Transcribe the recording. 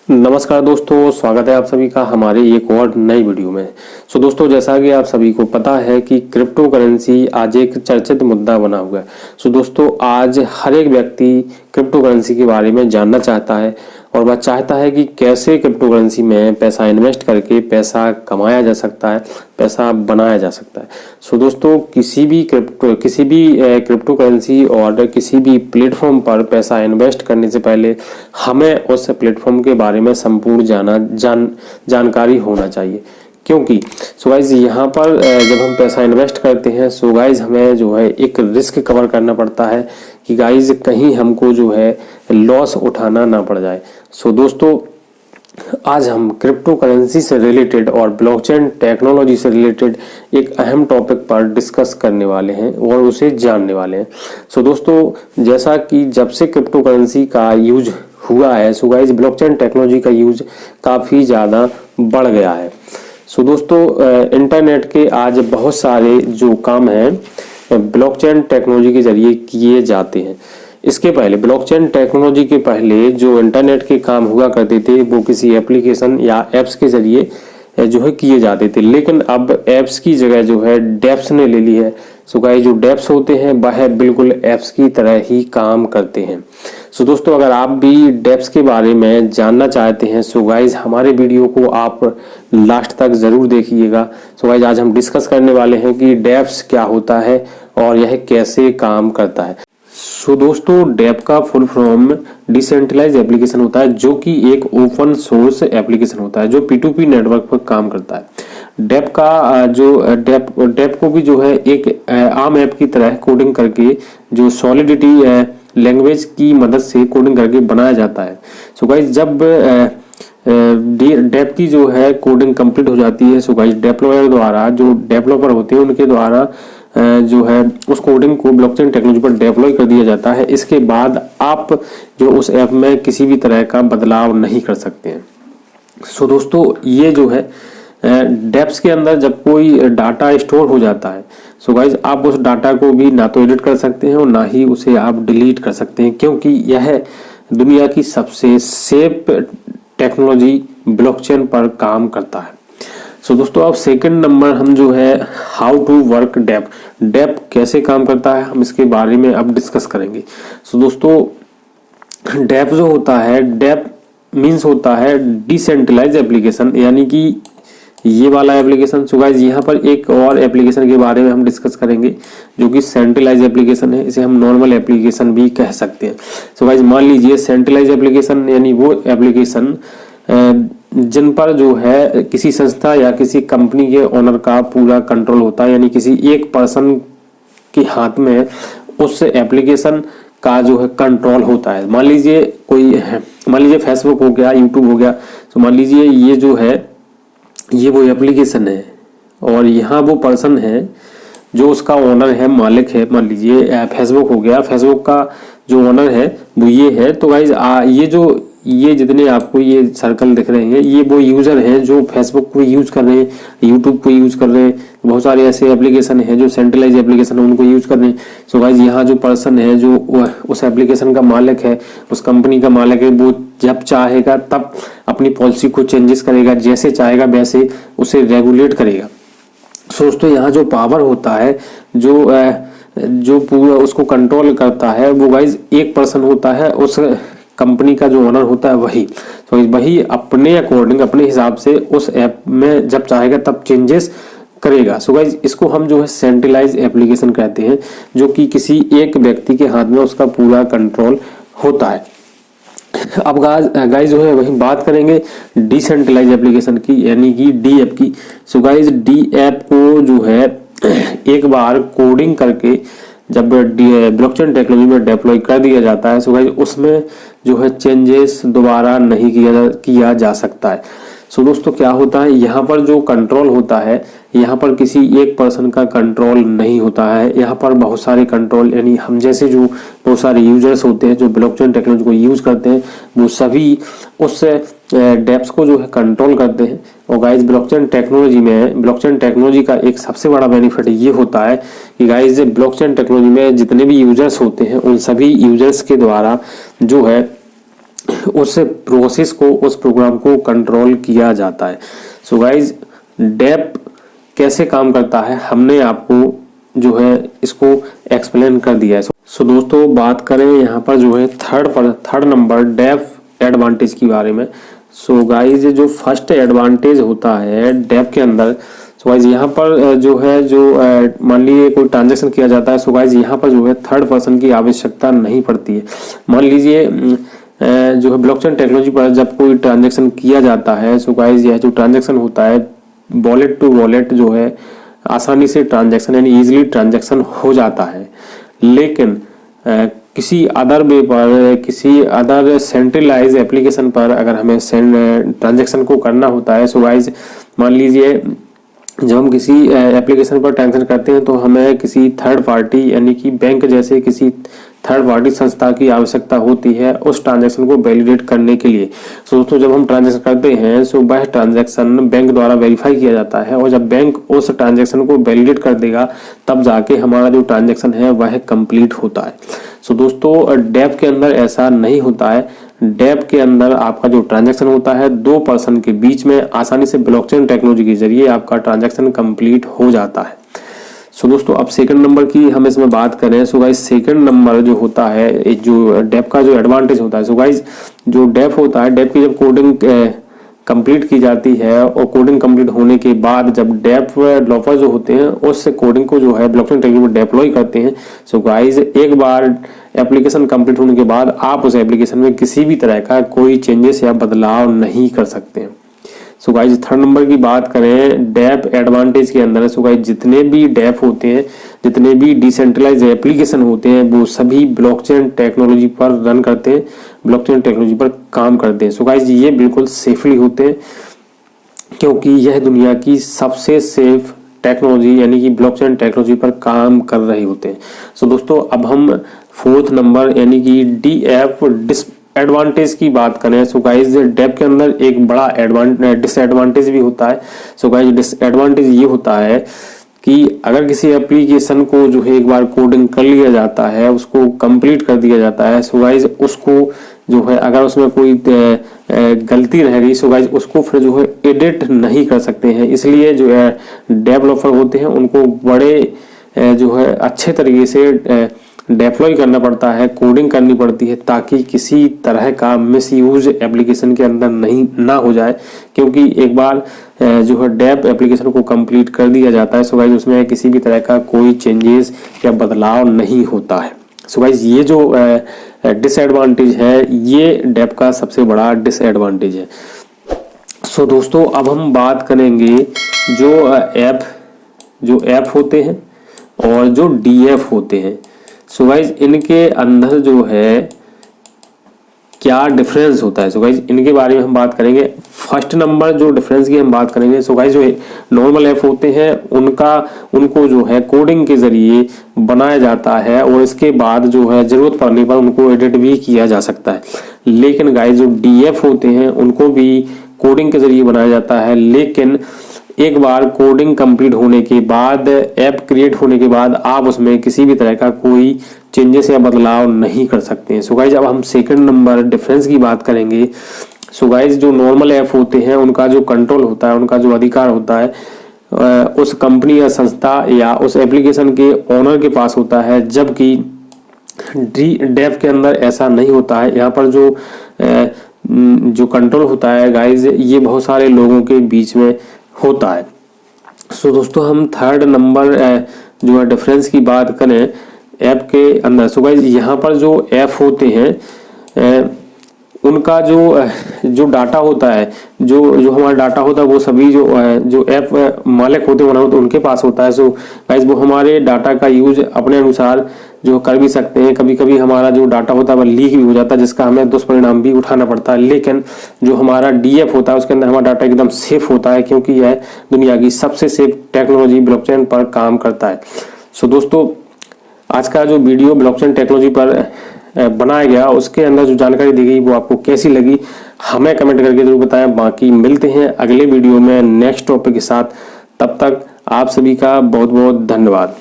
नमस्कार दोस्तों, स्वागत है आप सभी का हमारे एक और नई वीडियो में। दोस्तों, जैसा कि आप सभी को पता है कि क्रिप्टो करेंसी आज एक चर्चित मुद्दा बना हुआ है। दोस्तों, आज हर एक व्यक्ति क्रिप्टो करेंसी के बारे में जानना चाहता है और वह चाहता है कि कैसे क्रिप्टो करेंसी में पैसा इन्वेस्ट करके पैसा कमाया जा सकता है, पैसा बनाया जा सकता है। दोस्तों, किसी भी क्रिप्टो करेंसी और किसी भी प्लेटफॉर्म पर पैसा इन्वेस्ट करने से पहले हमें उस प्लेटफॉर्म के बारे में संपूर्ण जानकारी होना चाहिए। क्योंकि गाइस यहाँ पर जब हम पैसा इन्वेस्ट करते हैं गाइस हमें जो है एक रिस्क कवर करना पड़ता है कि गाइस कहीं हमको जो है लॉस उठाना ना पड़ जाए। दोस्तों, आज हम क्रिप्टो करेंसी से रिलेटेड और ब्लॉकचेन टेक्नोलॉजी से रिलेटेड एक अहम टॉपिक पर डिस्कस करने वाले हैं और उसे जानने वाले हैं। दोस्तों, जैसा कि जब से क्रिप्टो करेंसी का यूज हुआ है गाइस ब्लॉकचेन टेक्नोलॉजी का यूज काफी ज्यादा बढ़ गया है। दोस्तों, इंटरनेट के आज बहुत सारे जो काम हैं ब्लॉकचेन टेक्नोलॉजी के जरिए किए जाते हैं। इसके पहले ब्लॉकचेन टेक्नोलॉजी के पहले जो इंटरनेट के काम हुआ करते थे वो किसी एप्लीकेशन या एप्स के जरिए जो है किए जाते थे, लेकिन अब एप्स की जगह जो है डेप्स ने ले ली है। गाइस जो डेप्स होते हैं वह बिल्कुल एप्स की तरह ही काम करते हैं। दोस्तों, अगर आप भी डेप्स के बारे में जानना चाहते हैं गाइस हमारे वीडियो को आप लास्ट तक जरूर देखिएगा। गाइस आज हम डिस्कस करने वाले हैं कि डेप्स क्या होता है और यह कैसे काम करता है। दोस्तों, डेप का फुल फॉर्म डिसेंट्रलाइज एप्लीकेशन होता है, जो कि एक ओपन सोर्स एप्लीकेशन होता है जो P2P नेटवर्क पर काम करता है। डेप का डेप को भी जो है एक आम ऐप की तरह कोडिंग करके जो सॉलिडिटी लैंग्वेज की मदद से कोडिंग करके बनाया जाता है। गाइस जब डेप की जो है कोडिंग कंप्लीट हो जाती है गाइस डेवलपर द्वारा जो डेवलपर होते हैं उनके द्वारा जो है उस कोडिंग को ब्लॉकचेन टेक्नोलॉजी पर डेप्लॉय कर दिया जाता है। इसके बाद आप जो उस ऐप में किसी भी तरह का बदलाव नहीं कर सकते हैं। दोस्तों, ये जो है डेप्स के अंदर जब कोई डाटा स्टोर हो जाता है गाइस आप उस डाटा को भी ना तो एडिट कर सकते हैं और ना ही उसे आप डिलीट कर सकते हैं, क्योंकि यह दुनिया की सबसे सेफ टेक्नोलॉजी ब्लॉकचेन पर काम करता है। दोस्तों, अब सेकंड नंबर हम जो है हाउ टू वर्क डेप कैसे काम करता है हम इसके बारे में अब डिस्कस करेंगे। दोस्तों, डेप जो होता है डेप मीन्स होता है डिसेंट्रलाइज एप्लीकेशन, यानी कि ये वाला एप्लीकेशन। गाइस यहाँ पर एक और एप्लीकेशन के बारे में हम डिस्कस करेंगे जो कि सेंट्रलाइज एप्लीकेशन है, इसे हम नॉर्मल एप्लीकेशन भी कह सकते हैं। गाइस मान लीजिए सेंट्रलाइज एप्लीकेशन यानी वो एप्लीकेशन जिन पर जो है किसी संस्था या किसी कंपनी के ओनर का पूरा कंट्रोल होता है, यानी किसी एक पर्सन के हाथ में उस एप्लीकेशन का जो है कंट्रोल होता है। मान लीजिए फेसबुक हो गया, यूट्यूब हो गया। तो मान लीजिए ये जो है ये वो एप्लीकेशन है और यहाँ वो पर्सन है जो उसका ओनर है, मालिक है। मान लीजिए फेसबुक हो गया, फेसबुक का जो ओनर है वो ये है। तो गाइज ये जितने आपको ये सर्कल दिख रहे हैं ये वो यूजर हैं जो फेसबुक को यूज कर रहे हैं, यूट्यूब को यूज कर रहे हैं। बहुत सारे ऐसे एप्लीकेशन हैं जो सेंट्रलाइज एप्लीकेशन है उनको यूज कर रहे हैं। गाइज यहाँ जो पर्सन है जो उस एप्लीकेशन का मालिक है, उस कंपनी का मालिक है, वो जब चाहेगा तब अपनी पॉलिसी को चेंजेस करेगा, जैसे चाहेगा वैसे उसे रेगुलेट करेगा। दोस्तों, यहाँ जो पावर होता है जो पूरा उसको कंट्रोल करता है वो गाइज एक पर्सन होता है, उस कंपनी का जो ओनर होता है वही। तो वही अपने अकॉर्डिंग अपने हिसाब से उस ऐप में जब चाहेगा तब चेंजेस करेगा। गाइज इसको हम जो है सेंट्रलाइज एप्लीकेशन कहते हैं, जो कि किसी एक व्यक्ति के हाथ में उसका पूरा कंट्रोल होता है। अब गाइज जो है वही बात करेंगे डिसेंट्रलाइज एप्लीकेशन की, यानी कि डी ऐप की। गाइज डी ऐप को जो है एक बार कोडिंग करके जब ब्लॉकचेन टेक्नोलॉजी में डेप्लॉय कर दिया जाता है गाइज उसमें जो है चेंजेस दोबारा नहीं किया जा सकता है। दोस्तों, क्या होता है यहाँ पर जो कंट्रोल होता है यहाँ पर किसी एक पर्सन का कंट्रोल नहीं होता है, यहाँ पर बहुत सारे कंट्रोल यानी हम जैसे जो बहुत सारे यूजर्स होते हैं जो ब्लॉकचेन टेक्नोलॉजी को यूज करते हैं वो सभी उस डेप्स को जो है कंट्रोल करते हैं। और गाइज ब्लॉकचेन टेक्नोलॉजी का एक सबसे बड़ा बेनिफिट ये होता है कि गाइज ब्लॉकचेन टेक्नोलॉजी में जितने भी यूजर्स होते हैं उन सभी यूजर्स के द्वारा जो है उस प्रोसेस को, उस प्रोग्राम को कंट्रोल किया जाता है। सो गाइज, डेप कैसे काम करता है हमने आपको जो है इसको एक्सप्लेन कर दिया है। सो दोस्तों, बात करें यहाँ पर जो है थर्ड नंबर डेप एडवांटेज के बारे में। सो गाइज, जो फर्स्ट एडवांटेज होता है डेप के अंदर, सो गाइज यहाँ पर जो है मान लीजिए कोई ट्रांजैक्शन किया जाता है। सो गाइज यहाँ पर जो है थर्ड पर्सन की आवश्यकता नहीं पड़ती है। मान लीजिए जो है ब्लॉकचेन टेक्नोलॉजी पर जब कोई ट्रांजैक्शन किया जाता है, सो गाइज यह जो ट्रांजैक्शन होता है वॉलेट टू वॉलेट जो है आसानी से ट्रांजैक्शन यानी इजीली ट्रांजैक्शन हो जाता है। लेकिन किसी अदर वे पर, किसी अदर सेंट्रलाइज एप्लीकेशन पर अगर हमें ट्रांजैक्शन को करना होता है, सो गाइज मान लीजिए जब हम किसी एप्लीकेशन पर ट्रांजैक्शन करते हैं तो हमें किसी थर्ड पार्टी यानी कि बैंक जैसे किसी थर्ड पार्टी संस्था की आवश्यकता होती है उस ट्रांजैक्शन को वैलिडेट करने के लिए। सो दोस्तों, जब हम ट्रांजैक्शन करते हैं सो वह ट्रांजैक्शन बैंक द्वारा वेरीफाई किया जाता है और जब बैंक उस ट्रांजैक्शन को वैलिडेट कर देगा तब जाके हमारा जो ट्रांजैक्शन है वह कंप्लीट होता है। सो दोस्तों, डेप के अंदर ऐसा नहीं होता है। डेप के अंदर आपका जो ट्रांजैक्शन होता है दो पर्सन के बीच में आसानी से ब्लॉकचेन टेक्नोलॉजी के जरिए आपका ट्रांजैक्शन कंप्लीट हो जाता है। सो दोस्तों, अब सेकंड नंबर की हम इसमें बात करें। सो गाइस, सेकंड नंबर जो होता है, जो डेप का जो एडवांटेज होता है, सो गाइस जो डेप होता है, डेप की जब कोडिंग कंप्लीट की जाती है और कोडिंग कंप्लीट होने के बाद जब डेप डेवलपर जो होते हैं उस कोडिंग को जो है ब्लॉकचेन टेक्नोलॉजी में डिप्लॉय करते हैं। सो गाइस, एक बार एप्लीकेशन कंप्लीट होने के बाद आप उस एप्लीकेशन में किसी भी तरह का कोई चेंजेस या बदलाव नहीं कर सकते हैं। सो गाइस, थर्ड नंबर की बात करें डेप एडवांटेज के अंदर। सो गाइस, जितने भी डेप होते हैं, जितने भी डिसेंट्रलाइज एप्लीकेशन होते हैं वो सभी ब्लॉकचेन टेक्नोलॉजी पर रन करते हैं, ब्लॉकचेन टेक्नोलॉजी पर काम करते हैं। सो गाइस, ये बिल्कुल सेफली होते हैं क्योंकि यह दुनिया की सबसे सेफ टेक्नोलॉजी यानी कि ब्लॉकचेन टेक्नोलॉजी पर काम कर रहे होते हैं। सो दोस्तों, अब हम फोर्थ नंबर यानी कि डीएफ डिसएडवांटेज की बात करें। सो गाइस, डेप के अंदर एक बड़ा डिसएडवांटेज भी होता है। सो गाइस, डिसएडवांटेज ये होता है कि अगर किसी एप्लीकेशन को जो है एक बार कोडिंग कर लिया जाता है, उसको कंप्लीट कर दिया जाता है, सो गाइस उसको जो है अगर उसमें कोई गलती रह गई, सो गाइस उसको फिर जो है एडिट नहीं कर सकते हैं। इसलिए जो है डेवलपर होते हैं उनको बड़े जो है अच्छे तरीके से डिप्लॉय करना पड़ता है, कोडिंग करनी पड़ती है ताकि किसी तरह का मिसयूज एप्लीकेशन के अंदर ना हो जाए। क्योंकि एक बार जो है डेप एप्लीकेशन को कंप्लीट कर दिया जाता है, सो गाइस उसमें किसी भी तरह का कोई चेंजेस या बदलाव नहीं होता है। सो गाइस, ये जो डिसएडवांटेज है ये डेप का सबसे बड़ा डिसएडवांटेज है। सो दोस्तों, अब हम बात करेंगे जो ऐप होते हैं और जो डीएफ होते हैं। सो गाइस, इनके अंदर जो है क्या डिफरेंस होता है, सो गाइस इनके बारे में हम बात करेंगे। फर्स्ट नंबर जो डिफरेंस की हम बात करेंगे, सो गाइस जो नॉर्मल ऐप होते हैं उनको जो है कोडिंग के जरिए बनाया जाता है और इसके बाद जो है जरूरत पड़ने पर उनको एडिट भी किया जा सकता है। लेकिन गाइस जो डीएफ होते हैं उनको भी कोडिंग के जरिए बनाया जाता है, लेकिन एक बार कोडिंग कंप्लीट होने के बाद, ऐप क्रिएट होने के बाद आप उसमें किसी भी तरह का कोई चेंजेस या बदलाव नहीं कर सकते हैं। सो गाइज, अब हम सेकंड नंबर डिफरेंस की बात करेंगे। सो गाइज, जो नॉर्मल ऐप होते हैं उनका जो कंट्रोल होता है, उनका जो अधिकार होता है उस कंपनी या संस्था या उस एप्लीकेशन के ओनर के पास होता है, जबकि डेप के अंदर ऐसा नहीं होता है। यहाँ पर जो कंट्रोल होता है गाइज ये बहुत सारे लोगों के बीच में होता है। सो दोस्तों, हम थर्ड नंबर जो है डिफरेंस की बात करें ऐप के अंदर। सो गाइस, यहाँ पर जो ऐप होते हैं उनका जो डाटा होता है, जो हमारा डाटा होता है वो सभी जो ऐप मालिक होते हैं तो उनके पास होता है। सो गाइस, वो हमारे डाटा का यूज अपने अनुसार जो कर भी सकते हैं। कभी कभी हमारा जो डाटा होता है वह लीक भी हो जाता है जिसका हमें दुष्परिणाम भी उठाना पड़ता है। लेकिन जो हमारा डीएफ होता है उसके अंदर हमारा डाटा एकदम सेफ होता है क्योंकि यह दुनिया की सबसे सेफ टेक्नोलॉजी ब्लॉकचेन पर काम करता है। सो दोस्तों, आज का जो वीडियो ब्लॉकचेन टेक्नोलॉजी पर बनाया गया उसके अंदर जो जानकारी दी गई वो आपको कैसी लगी हमें कमेंट करके जरूर बताएं। बाकी मिलते हैं अगले वीडियो में नेक्स्ट टॉपिक के साथ। तब तक आप सभी का बहुत बहुत धन्यवाद।